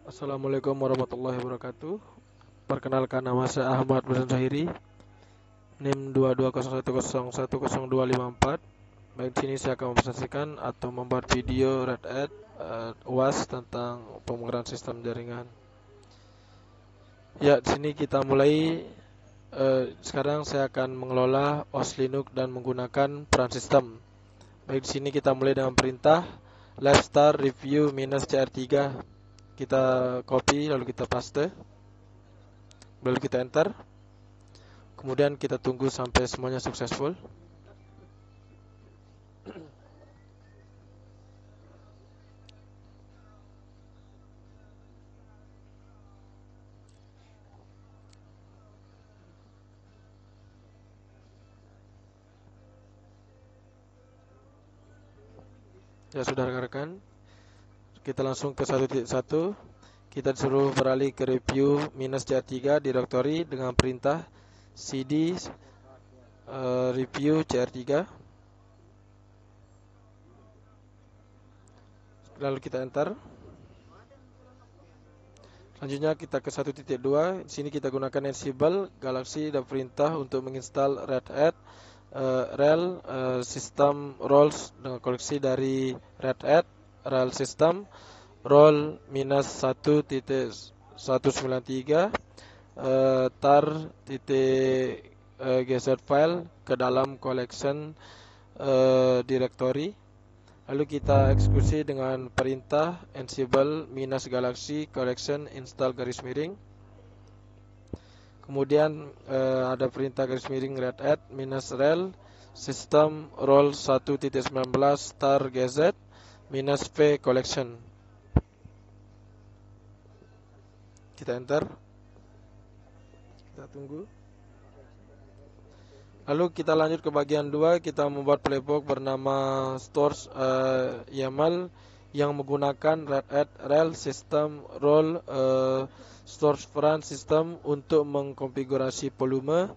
Assalamualaikum warahmatullahi wabarakatuh. Perkenalkan, nama saya Ahmad Muhammad Zahiri, NIM 220110100254. Baik, di sini saya akan mempresentasikan atau membuat video Red Hat UAS tentang pemrograman sistem jaringan. Ya, di sini kita mulai. Sekarang saya akan mengelola OS Linux dan menggunakan peran sistem. Baik, di sini kita mulai dengan perintah left start review -cr3. Kita copy lalu kita paste, lalu kita enter. Kemudian kita tunggu sampai semuanya successful. Ya sudah rekan-rekan, kita langsung ke 1.1. Kita disuruh beralih ke review -cr3 directory dengan perintah cd review cr3. Lalu kita enter. Selanjutnya kita ke 1.2. Di sini kita gunakan Ansible Galaxy dan perintah untuk menginstal Red Hat RHEL System Roles dengan koleksi dari Red Hat RHEL System role -1.193 tar.gz file ke dalam collection directory. Lalu kita eksekusi dengan perintah Ansible -galaxy collection install garis miring. Kemudian ada perintah garis miring Red Hat -rel system role 1.19 tar.gz -v collection. Kita enter. Kita tunggu. Lalu kita lanjut ke bagian 2. Kita membuat playbook bernama stores YAML yang menggunakan Red Hat RHEL System Role Stores Peran System untuk mengkonfigurasi volume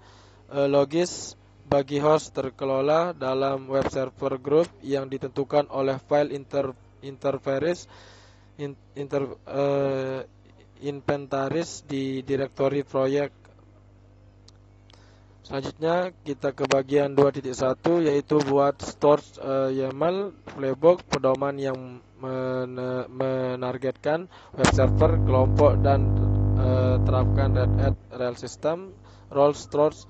logis bagi host terkelola dalam web server group yang ditentukan oleh file interface inventaris di direktori proyek. Selanjutnya kita ke bagian 2.1, yaitu buat stores YAML playbook pedoman yang menargetkan web server, kelompok, dan terapkan Red Hat RHEL System role stores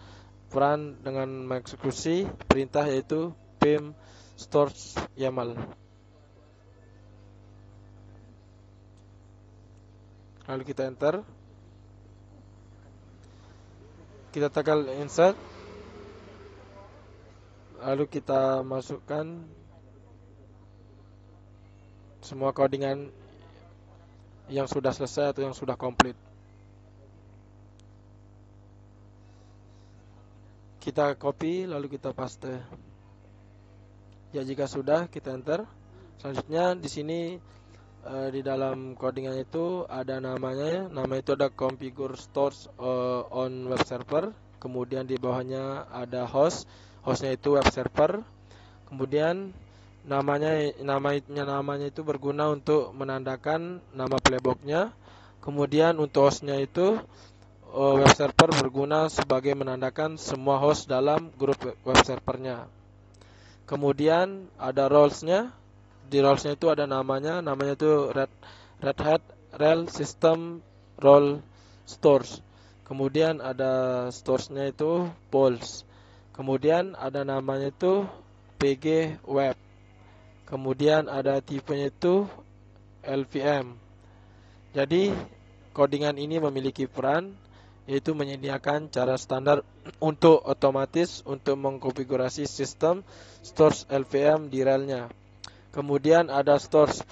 peran dengan mengeksekusi perintah yaitu pim stores YAML. Lalu kita enter. Kita tekan insert. Lalu kita masukkan semua codingan yang sudah selesai atau yang sudah komplit. Kita copy lalu kita paste. Ya, jika sudah kita enter. Selanjutnya di sini di dalam codingan itu ada namanya. Nama itu ada configure stores on web server. Kemudian di bawahnya ada hostnya itu web server. Kemudian namanya itu berguna untuk menandakan nama playbooknya. Kemudian untuk hostnya itu web server berguna sebagai menandakan semua host dalam grup web servernya. Kemudian ada rolesnya. Di rolesnya itu ada namanya itu Red Hat RHEL System Role Stores. Kemudian ada storesnya itu Pols. Kemudian ada namanya itu PG Web. Kemudian ada tipenya itu LVM. Jadi codingan ini memiliki peran, yaitu menyediakan cara standar untuk otomatis untuk mengkonfigurasi sistem stores LVM di relnya. Kemudian ada stores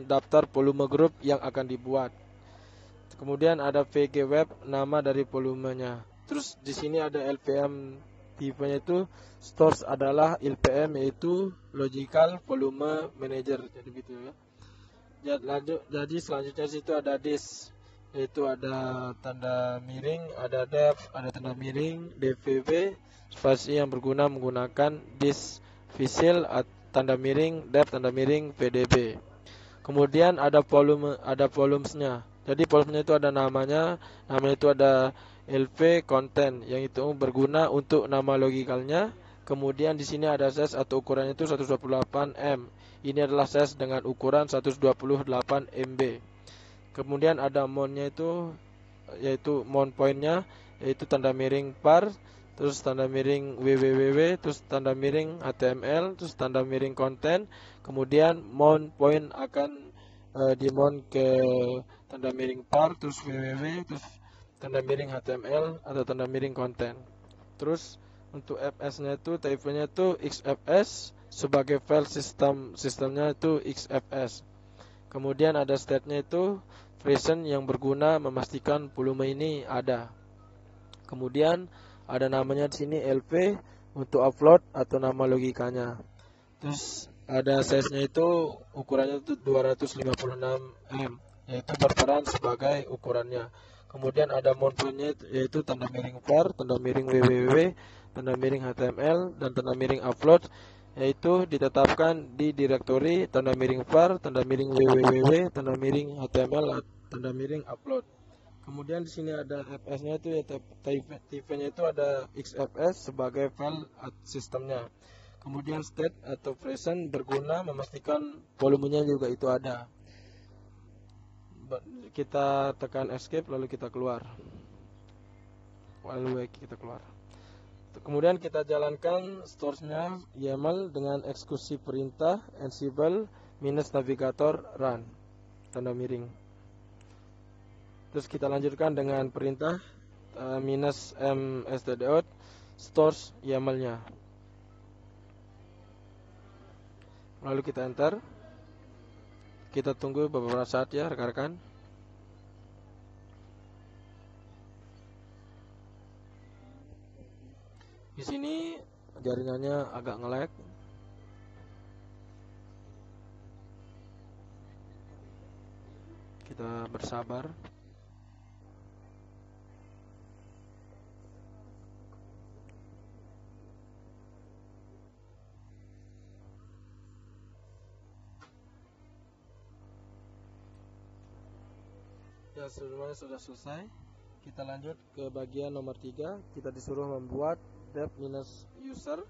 daftar volume group yang akan dibuat. Kemudian ada VG Web, nama dari volumenya. Terus di sini ada LVM, tipenya itu stores adalah LVM, yaitu Logical Volume Manager. Jadi gitu ya. Jadi selanjutnya situ ada disk, yaitu ada tanda miring, ada def, ada tanda miring, dvv, spasi yang berguna menggunakan disk visual, tanda miring def, tanda miring pdb. Kemudian ada volumesnya. Jadi volumenya itu ada namanya itu ada LV content yang itu berguna untuk nama logikalnya. Kemudian di sini ada size atau ukurannya itu 128 M. Ini adalah size dengan ukuran 128 MB. Kemudian ada mount-nya itu yaitu mount point-nya yaitu tanda miring par, terus tanda miring www, terus tanda miring html, terus tanda miring konten. Kemudian mount point akan di mount ke tanda miring par, terus www, terus tanda miring html atau tanda miring konten. Terus untuk fs-nya itu type-nya itu xfs sebagai file sistemnya itu xfs. Kemudian ada state-nya itu present yang berguna memastikan volume ini ada. Kemudian ada namanya di sini LP untuk upload atau nama logikanya. Terus ada size-nya itu ukurannya itu 256 M, yaitu berperan sebagai ukurannya. Kemudian ada mount point-nya yaitu tanda miring var, tanda miring www, tanda miring html, dan tanda miring upload, yaitu ditetapkan di direktori tanda miring var, tanda miring www, tanda miring html, tanda miring upload. Kemudian di sini ada fs-nya itu ya type-nya itu ada xfs sebagai file sistemnya. Kemudian state atau present berguna memastikan volumenya juga itu ada. Kita tekan escape lalu kita keluar. Lalu kita keluar. Kemudian kita jalankan stores-nya YAML dengan eksekusi perintah ansible minus navigator run tanda miring. Terus kita lanjutkan dengan perintah minus mstdout stores YAML-nya. Lalu kita enter. Kita tunggu beberapa saat ya rekan-rekan. Di sini jaringannya agak nge-lag. Kita bersabar. Ya, semuanya sudah selesai. Kita lanjut ke bagian nomor 3. Kita disuruh membuat dev-user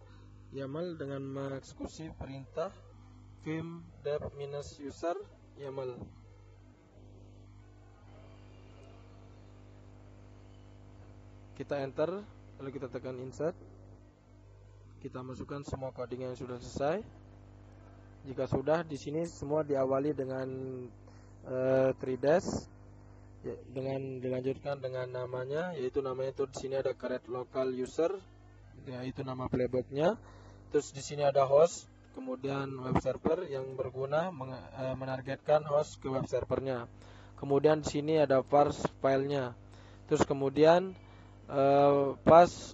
YAML dengan mengeksekusi perintah vim dev-user YAML. Kita enter, lalu kita tekan insert. Kita masukkan semua coding yang sudah selesai. Jika sudah, di sini semua diawali dengan 3dash. Ya, dengan dilanjutkan dengan namanya, yaitu namanya itu di sini ada create local user, yaitu nama playbooknya. Terus di sini ada host, kemudian web server yang berguna menargetkan host ke web servernya. Kemudian di sini ada parse filenya. Terus kemudian pass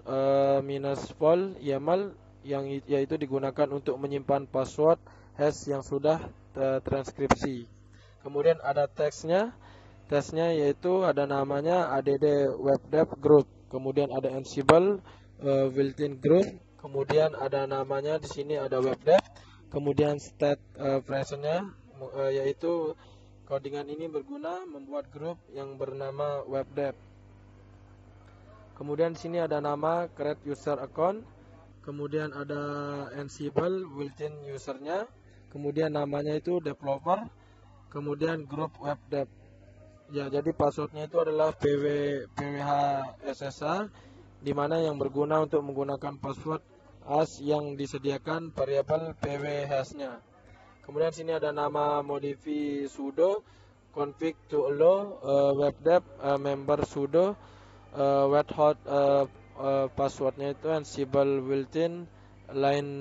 minus vol YAML yang yaitu digunakan untuk menyimpan password hash yang sudah transkripsi. Kemudian ada teksnya. Tesnya yaitu ada namanya add webdev group, kemudian ada ansible built-in group, kemudian ada namanya di sini ada webdev, kemudian state presentnya yaitu codingan ini berguna membuat grup yang bernama webdev. Kemudian di sini ada nama create user account, kemudian ada ansible built-in usernya, kemudian namanya itu developer, kemudian grup webdev. Ya, jadi passwordnya itu adalah pwhssh, di mana yang berguna untuk menggunakan password hash yang disediakan variabel pwhash-nya. Kemudian sini ada nama modify sudo config to allow webdev member sudo wethhold passwordnya itu ansible built-in line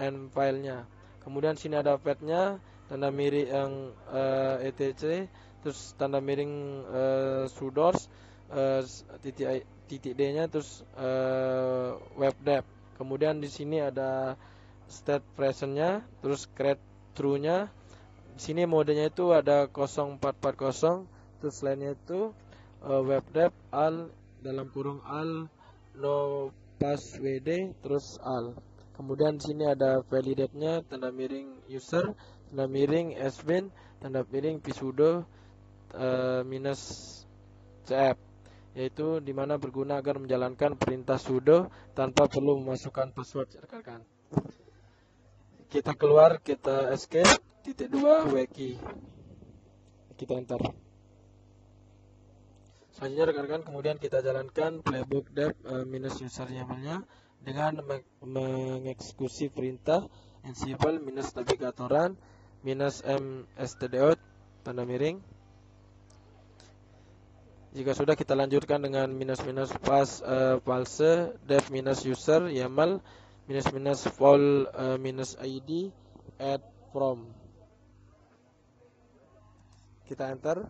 and filenya. Kemudian sini ada path-nya tanda miring yang etc, terus tanda miring sudoers titik D-nya, terus webdev. Kemudian di sini ada state present-nya, terus create true-nya. Di sini modenya itu ada 0440, terus lainnya itu webdev al dalam kurung al no passwd terus al. Kemudian di sini ada validate-nya tanda miring user, tanda miring admin, tanda miring psudo minus cf, yaitu dimana berguna agar menjalankan perintah sudo tanpa perlu memasukkan password rekan-rekan. Kita keluar, kita escape, titik 2 wiki, kita enter. Selanjutnya rekan-rekan, kemudian kita jalankan playbook dev minus user YAML-nya dengan mengeksekusi perintah ansible minus navigatoran minus mstdout tanda miring. Jika sudah, kita lanjutkan dengan minus false dev minus user YAML minus vol minus id add from. Kita enter.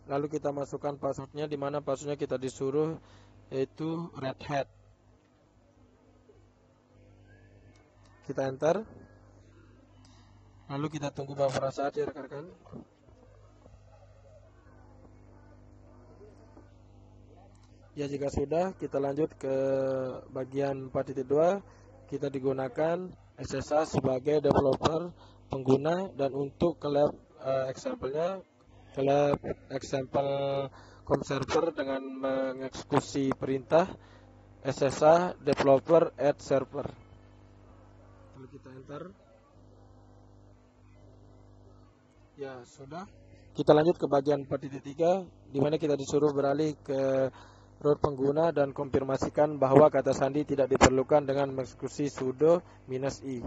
Lalu kita masukkan passwordnya, di mana passwordnya kita disuruh yaitu red hat. Kita enter. Lalu kita tunggu beberapa saat ya rekan-rekan. Ya, jika sudah, kita lanjut ke bagian 4.2. Kita digunakan SSH sebagai developer pengguna, dan untuk lab example-nya, lab example com server dengan mengeksekusi perintah SSH developer add server. Lalu kita enter. Ya, sudah. Kita lanjut ke bagian 4.3, di mana kita disuruh beralih ke root pengguna dan konfirmasikan bahwa kata sandi tidak diperlukan dengan mengeksekusi sudo -i.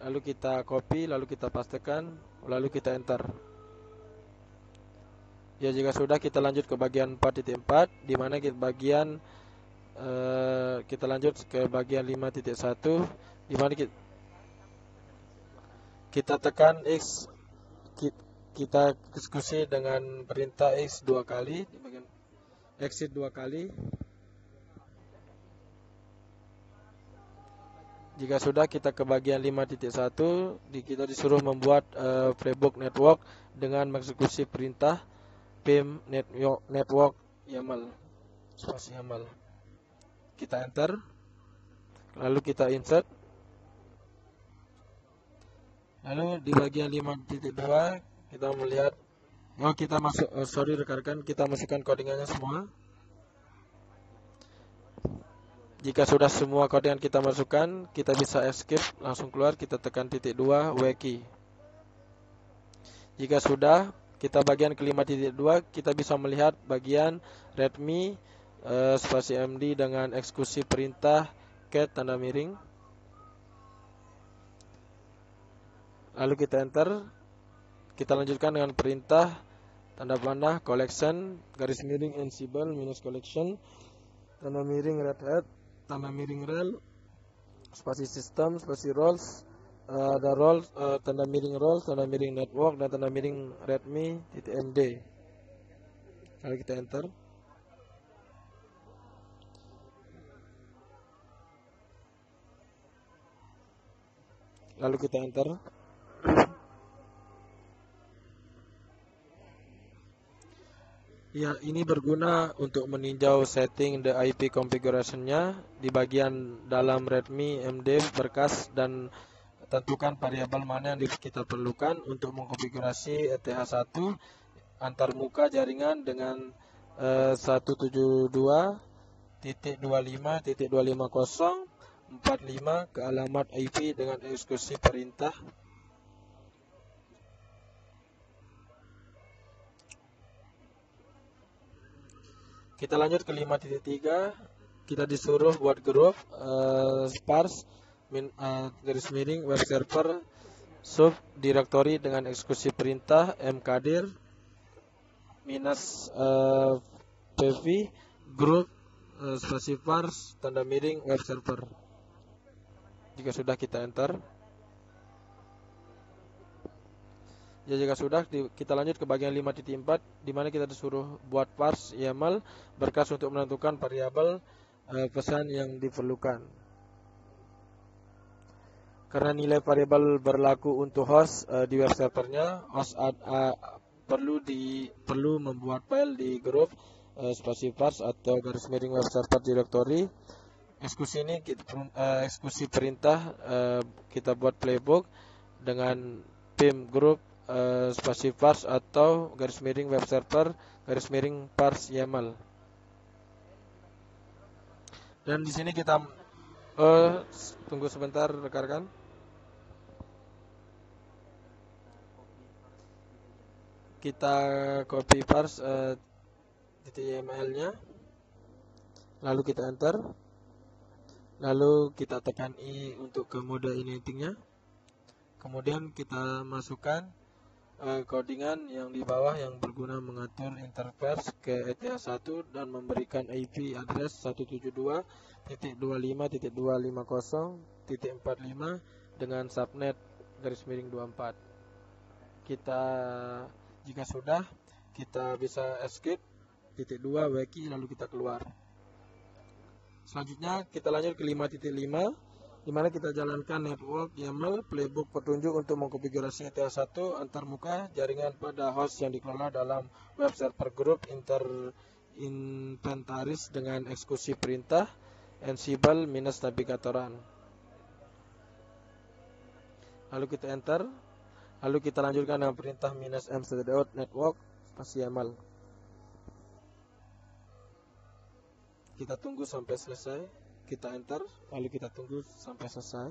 Lalu kita copy, lalu kita pastekan, lalu kita enter. Ya, jika sudah, kita lanjut ke bagian 4.4, di mana kita lanjut ke bagian 5.1, di mana kita tekan X, kita eksekusi dengan perintah X 2 kali, di bagian exit 2 kali. Jika sudah, kita ke bagian 5.1, kita disuruh membuat playbook network dengan mengeksekusi perintah pim network YAML spasi YAML. Kita enter, lalu kita insert. Lalu di bagian 5.2 kita melihat, kita masuk, sorry rekan-rekan, kita masukkan codingannya semua. Jika sudah semua codingan kita masukkan, kita bisa escape, langsung keluar, kita tekan titik 2 wiki. Jika sudah, kita bagian ke 5.2, kita bisa melihat bagian readme spasi md dengan eksekusi perintah cat tanda miring. Lalu kita enter. Kita lanjutkan dengan perintah tanda panah collection garis miring ansible minus collection tanda miring red hat tanda miring rel spasi system spasi roles, ada roles tanda miring roles tanda miring network dan tanda miring readme .md. Lalu kita enter. Lalu kita enter. Ya, ini berguna untuk meninjau setting the IP configuration-nya di bagian dalam readme md berkas, dan tentukan variabel mana yang kita perlukan untuk mengkonfigurasi ETH1 antar muka jaringan dengan 172.25.250.45 ke alamat IP dengan eksekusi perintah. Kita lanjut ke 5.3. Kita disuruh buat grup sparse garis miring web server sub directory dengan eksekusi perintah mkdir minus pv group spasi parse tanda miring web server. Jika sudah, kita enter. Ya, jika sudah, kita lanjut ke bagian 5.4, di mana kita disuruh buat parse YAML berkas untuk menentukan variabel pesan yang diperlukan. Karena nilai variabel berlaku untuk host di web servernya, host perlu membuat file di grup spasi parse atau garis miring web server directory Eksekusi ini eksekusi perintah kita buat playbook dengan pim group spasi parse atau garis miring web server garis miring parse YAML. Dan di sini kita tunggu sebentar rekan-rekan. Kita copy parse .yml-nya, lalu kita enter, lalu kita tekan I untuk ke mode inittingnya. Kemudian kita masukkan codingan yang di bawah yang berguna mengatur interface ke ETH1 dan memberikan IP address 172.250.250.45 dengan subnet garis miring 24. Jika sudah, kita bisa escape .2 wiki lalu kita keluar. Selanjutnya kita lanjut ke 5.5, di mana kita jalankan network YAML playbook petunjuk untuk mengkonfigurasi ETH1 antarmuka jaringan pada host yang dikelola dalam web server group inventaris dengan eksekusi perintah ansible minus navigatoran. Lalu kita enter, lalu kita lanjutkan dengan perintah minus m_network spasi YAML. Kita tunggu sampai selesai, kita enter, lalu kita tunggu sampai selesai.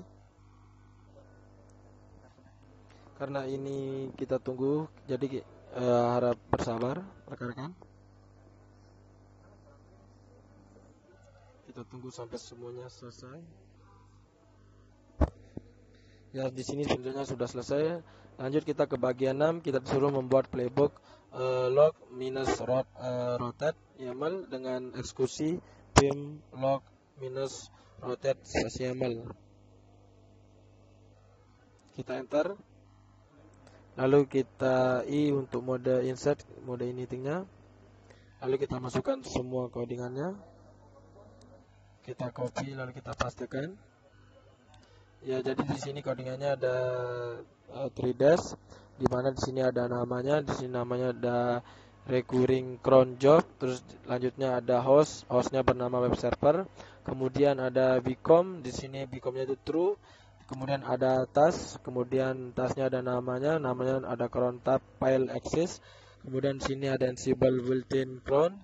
Karena ini kita tunggu, jadi harap bersabar rekan-rekan. Kita tunggu sampai semuanya selesai. Ya, di sini sebenarnya sudah selesai. Lanjut kita ke bagian 6, kita disuruh membuat playbook log minus rotate YAML dengan eksekusi pim log minus rotate YAML. Kita enter, lalu kita I untuk mode insert, mode inittingnya, lalu kita masukkan semua codingannya, kita copy lalu kita pastekan. Ya, jadi di sini codingannya ada 3dash, di mana di sini ada namanya, di sini namanya ada recurring cron job, terus lanjutnya ada hostnya bernama web server, kemudian ada become, di sini become-nya itu true, kemudian ada task, kemudian tasknya ada namanya ada cron tab file access, kemudian di sini ada ansible built-in cron,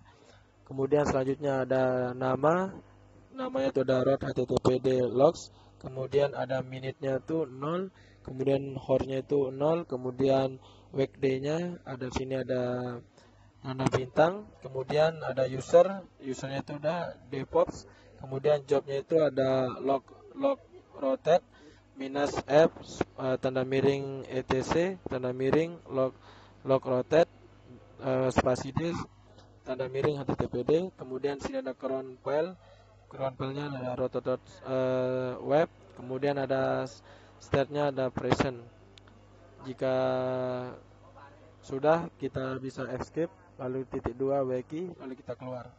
kemudian selanjutnya ada namanya itu ada root httpd logs, kemudian ada minute-nya itu 0, kemudian hour-nya itu 0, kemudian weekday-nya ada sini ada tanda bintang, kemudian ada usernya itu udah DevOps, kemudian job-nya itu ada log rotate minus f tanda miring etc tanda miring log rotate spasi d tanda miring httpd, kemudian sini ada cron file-nya ada rotate web, kemudian ada state-nya ada present. Jika sudah, kita bisa escape, lalu .2 wiki, lalu kita keluar.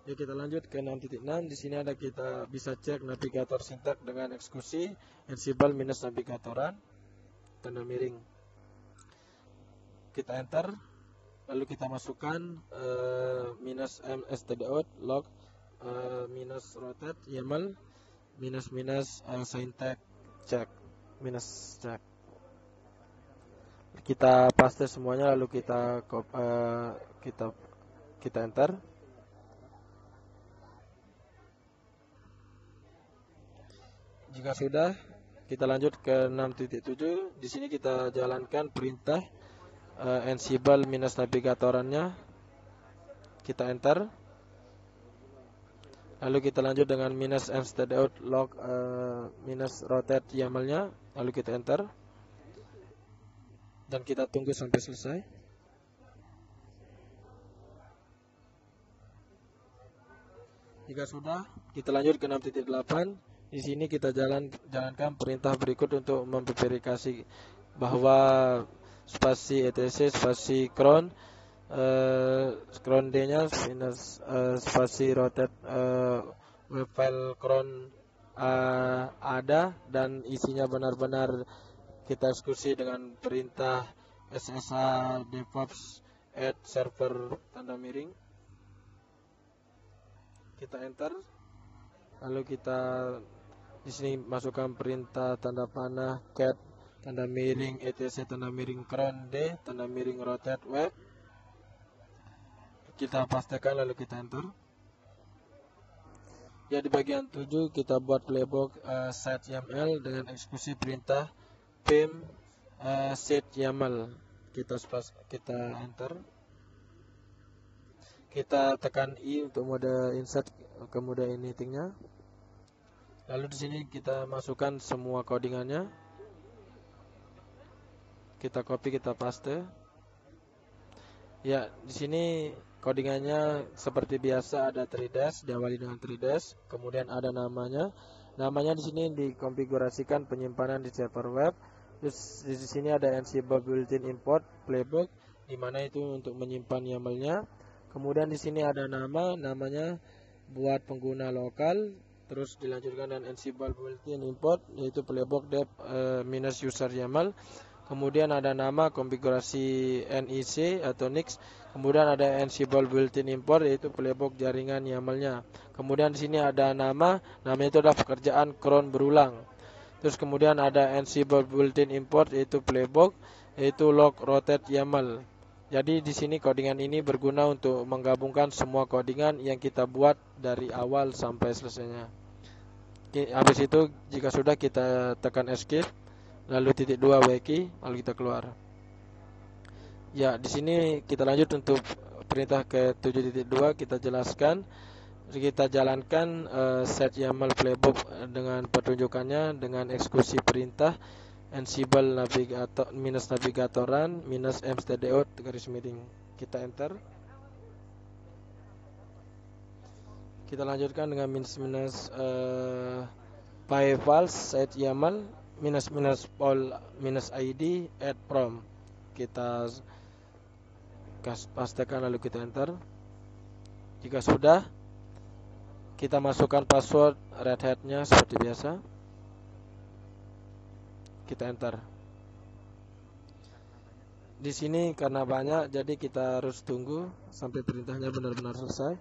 Ya, kita lanjut ke 6.6. Di sini ada kita bisa cek navigator sintak dengan eksekusi ansible minus navigatoran tanda miring. Kita enter, lalu kita masukkan minus m_stdout log minus rotate YAML minus syntax check minus check. Kita paste semuanya lalu kita enter. Jika sudah, kita lanjut ke 6.7. Di sini kita jalankan perintah ansible minus navigatorannya. Kita enter. Lalu kita lanjut dengan minus m_stdout log minus rotate YAML-nya, lalu kita enter. Dan kita tunggu sampai selesai. Jika sudah, kita lanjut ke 6.8. Di sini kita jalankan perintah berikut untuk memverifikasi bahwa spasi etc spasi cron d-nya minus spasi rotate web file cron ada dan isinya benar-benar kita eksekusi dengan perintah SSH DevOps add server tanda miring. Kita enter, Lalu kita di sini masukkan perintah tanda panah cat tanda miring etc tanda miring cron d tanda miring rotate web. Kita pastikan lalu kita enter. Ya, di bagian 7 kita buat playbook set YAML dengan eksekusi perintah pim set YAML. Kita enter. Kita tekan I untuk mode insert ke mode anything-nya. Lalu di sini kita masukkan semua codingannya. Kita copy, kita paste. Ya, di sini codingannya seperti biasa, ada 3dash, diawali dengan 3dash, kemudian ada namanya. Namanya di sini dikonfigurasikan penyimpanan di server web. Terus di sini ada Ansible built-in import playbook, di mana itu untuk menyimpan YAML-nya. Kemudian di sini ada namanya buat pengguna lokal. Terus dilanjutkan dengan Ansible built-in import, yaitu playbook dev minus user YAML. Kemudian ada nama konfigurasi NIC atau NIC. Kemudian ada Ansible built-in import, yaitu playbook jaringan YAML-nya. Kemudian di sini ada nama itu adalah pekerjaan cron berulang. Terus kemudian ada Ansible built-in import, yaitu playbook, yaitu log rotate YAML. Jadi di sini codingan ini berguna untuk menggabungkan semua codingan yang kita buat dari awal sampai selesainya. Habis itu jika sudah kita tekan escape, lalu titik 2 wiki, lalu kita keluar. Ya, di sini kita lanjut untuk perintah ke 7.2, kita jelaskan. Kita jalankan set YAML playbook dengan pertunjukannya dengan eksekusi perintah Ansible navigator minus navigatoran minus mstdout garis miring. Kita enter. Kita lanjutkan dengan minus files set YAML minus all minus id add prom. Kita pastikan lalu kita enter. Jika sudah, kita masukkan password Red Hat-nya seperti biasa. Kita enter. Di sini karena banyak, jadi kita harus tunggu sampai perintahnya benar-benar selesai.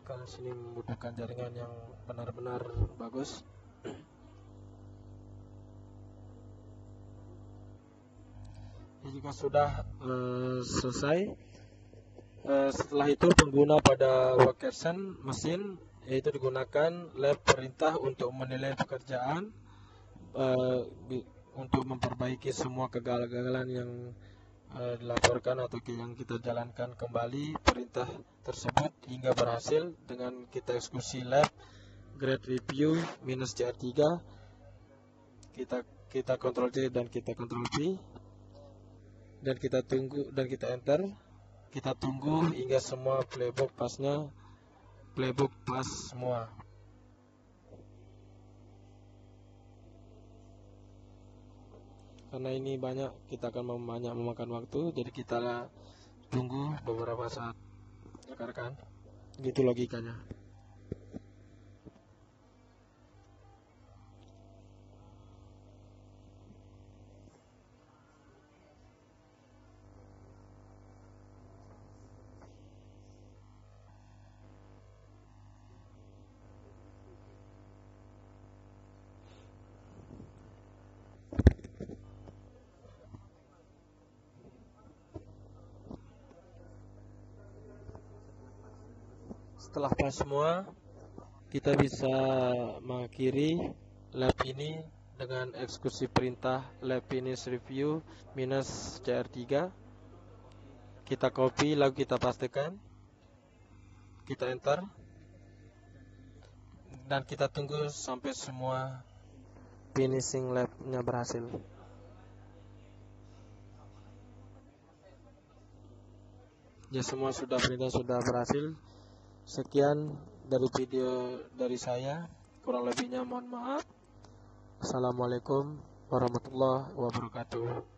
Kalau sini membutuhkan jaringan yang benar-benar bagus. Jika sudah selesai, setelah itu pengguna pada workstation mesin, yaitu digunakan lab perintah untuk menilai pekerjaan, untuk memperbaiki semua kegagalan yang dilaporkan atau yang kita jalankan kembali perintah tersebut hingga berhasil dengan kita eksekusi lab grade review minus cr3. Kita Ctrl C dan kita Ctrl V. Dan kita tunggu dan kita enter. Kita tunggu hingga semua playbook pas semua. Karena ini banyak, kita akan memakan waktu, jadi kita tunggu beberapa saat. Rekan-rekan, gitu logikanya. Setelah pas semua, kita bisa mengakhiri lab ini dengan eksekusi perintah lab finish review minus cr3. Kita copy lalu kita pastikan. Kita enter. Dan kita tunggu sampai semua finishing lab-nya berhasil. Ya, semua perintah sudah berhasil. Sekian dari video dari saya, kurang lebihnya mohon maaf. Assalamualaikum warahmatullahi wabarakatuh.